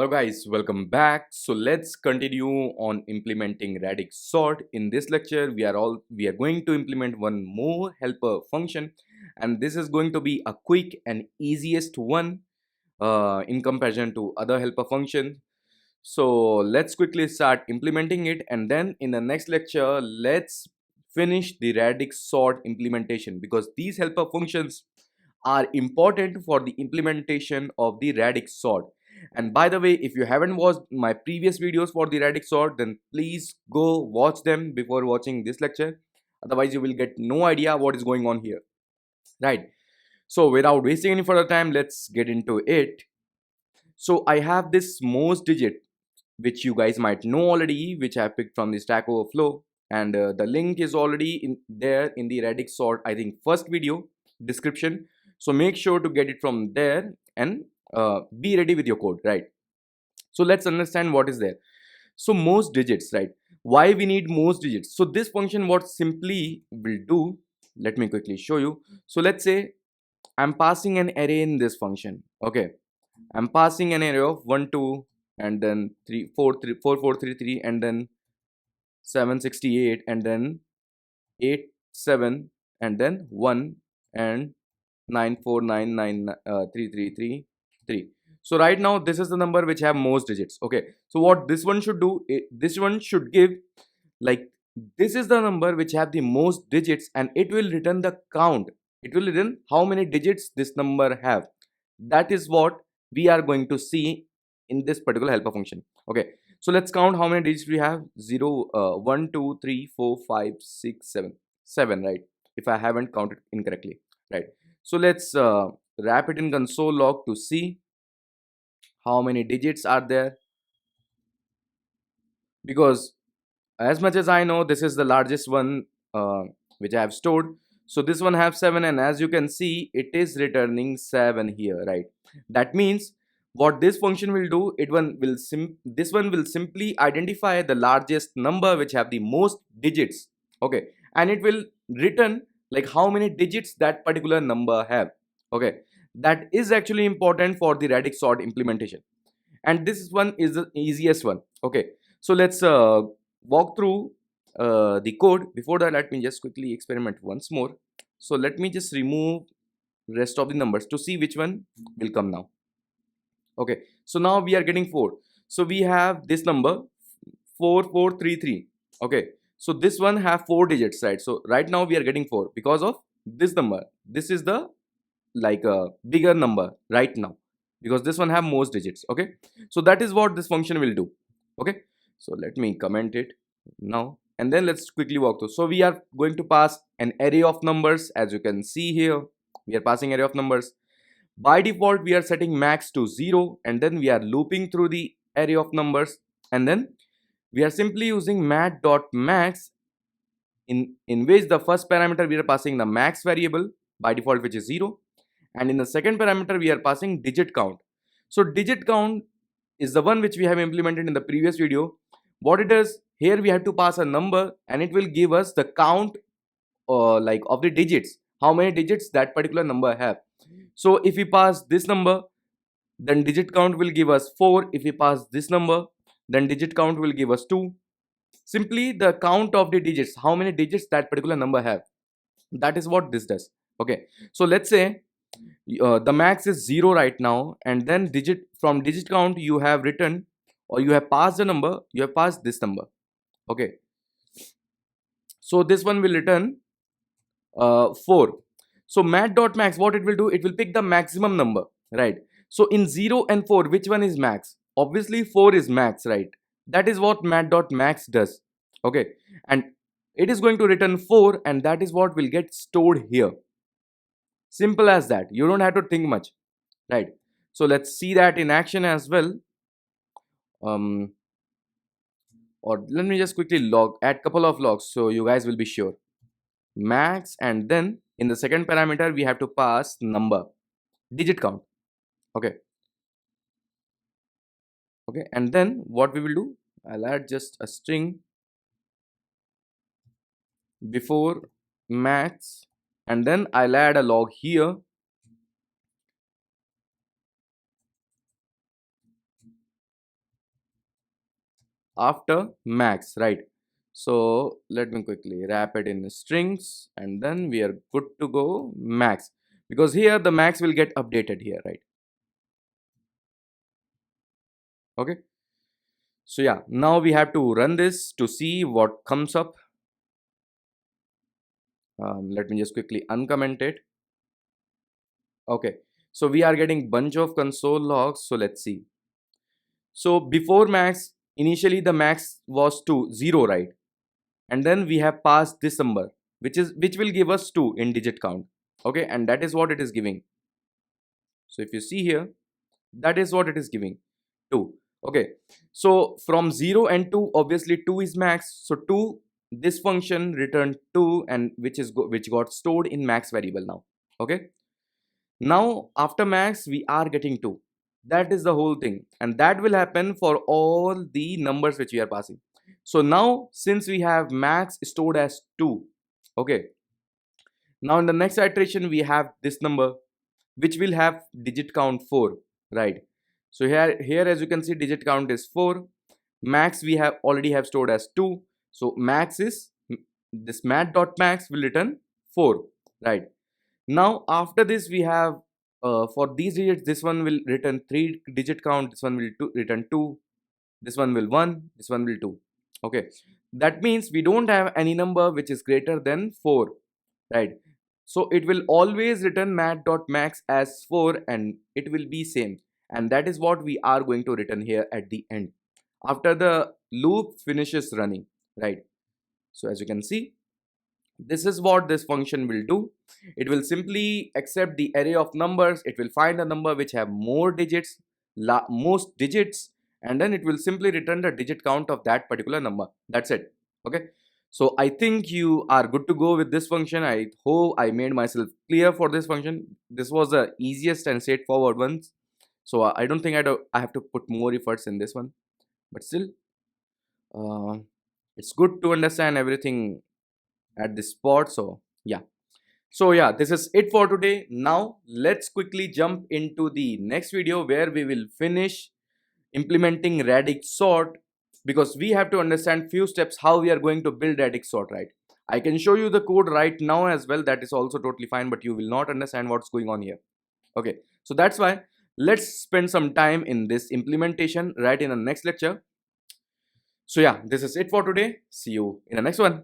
Hello guys, welcome back. So let's continue on implementing Radix sort. In this lecture, we are going to implement one more helper function, and this is going to be a quick and easiest one in comparison to other helper functions. So let's quickly start implementing it, and then in the next lecture, let's finish the Radix sort implementation because these helper functions are important for the implementation of the Radix sort. And by the way, if you haven't watched my previous videos for the Radix sort, then please go watch them before watching this lecture. Otherwise, you will get no idea what is going on here, right? So without wasting any further time, let's get into it. So I have this most digit, which you guys might know already, which I picked from the Stack Overflow, and the link is already in there in the Radix sort, I think, first video description. So make sure to get it from there and be ready with your code, right? So let's understand what is there. So most digits, right? Why we need most digits? So this function what simply will do, let me quickly show you. So let's say I'm passing an array in this function. Okay, I'm passing an array of 1 2 and then 3 4 3 4 4 3 3 and then 768 and then 8 7 and then 1 and 9499333. So right now this is the number which have most digits. Okay, so what this one should do, this one should give like this is the number which have the most digits, and it will return the count. It will return how many digits this number have. That is what we are going to see in this particular helper function. Okay, so let's count how many digits we have. 0 1 2 3 4 5 6 7 7, right? If I haven't counted incorrectly, right? So let's wrap it in console log to see how many digits are there, because as much as I know, this is the largest one which I have stored. So this one have 7, and as you can see, it is returning 7 here, right? That means what this function will do, this one will simply identify the largest number which have the most digits. Okay, and it will return like how many digits that particular number have. Okay, that is actually important for the Radix sort implementation, and this one is the easiest one. Okay, so let's walk through the code. Before that, let me just quickly experiment once more. So let me just remove rest of the numbers to see which one will come now. Okay, so now we are getting 4. So we have this number 4433. Okay, so this one have 4 digits, right? So right now we are getting 4 because of this number. This is the like a bigger number right now because this one have most digits. Okay, so that is what this function will do. Okay, so let me comment it now, and then let's quickly walk through. So we are going to pass an array of numbers. As you can see here, we are passing array of numbers. By default we are setting max to 0, and then we are looping through the array of numbers, and then we are simply using mat.max in which the first parameter we are passing the max variable by default, which is 0, and in the second parameter we are passing digit count. So digit count is the one which we have implemented in the previous video. What it is, here we have to pass a number, and it will give us the count like of the digits, how many digits that particular number have. So if we pass this number, then digit count will give us 4. If we pass this number, then digit count will give us 2. Simply the count of the digits, how many digits that particular number have. That is what this does. Okay, so let's say the max is 0 right now, and then from digit count you have written, or you have passed the number, you have passed this number. Okay, so this one will return 4. So mat.max, what it will do, it will pick the maximum number, right? So in 0 and 4, which one is max? Obviously 4 is max, right? That is what mat.max does. Okay, and it is going to return 4, and that is what will get stored here. Simple as that. You don't have to think much, right? So let's see that in action as well. Or let me just quickly add couple of logs so you guys will be sure. Max, and then in the second parameter we have to pass number, digit count. Okay, and then what we will do, I'll add just a string before max, and then I'll add a log here, after max, right? So let me quickly wrap it in strings, and then we are good to go max, because here the max will get updated here, right? Okay, so yeah, now we have to run this to see what comes up. Let me just quickly uncomment it. Okay, so we are getting bunch of console logs, so let's see. So before max, initially the max was to 0, right? And then we have passed this number, which will give us 2 in digit count. Okay, and that is what it is giving. So if you see here, that is what it is giving, 2. Okay, so from 0 and 2, obviously 2 is max, so 2, this function returned 2, and which got stored in max variable now. Okay, now after max we are getting 2. That is the whole thing, and that will happen for all the numbers which we are passing. So now since we have max stored as 2, okay, now in the next iteration we have this number which will have digit count 4, right? So here as you can see, digit count is 4. Max we have already have stored as 2, so max is this mat.max will return 4, right? Now after this we have for these digits, this one will return 3 digit count, this one will return 2, this one will 1, this one will 2. Okay, that means we don't have any number which is greater than 4, right? So it will always return mat.max as 4, and it will be same, and that is what we are going to return here at the end after the loop finishes running, right? So as you can see, this is what this function will do. It will simply accept the array of numbers, it will find a number which have more digits, most digits, and then it will simply return the digit count of that particular number. That's it. Okay, so I think you are good to go with this function. I hope I made myself clear for this function. This was the easiest and straightforward ones, so I don't think I have to put more efforts in this one, but still uh, it's good to understand everything at this spot. So yeah, this is it for today. Now let's quickly jump into the next video where we will finish implementing Radix sort, because we have to understand few steps how we are going to build Radix sort, right? I can show you the code right now as well, that is also totally fine, but you will not understand what's going on here. Okay, so that's why let's spend some time in this implementation right in the next lecture. So yeah, this is it for today. See you in the next one.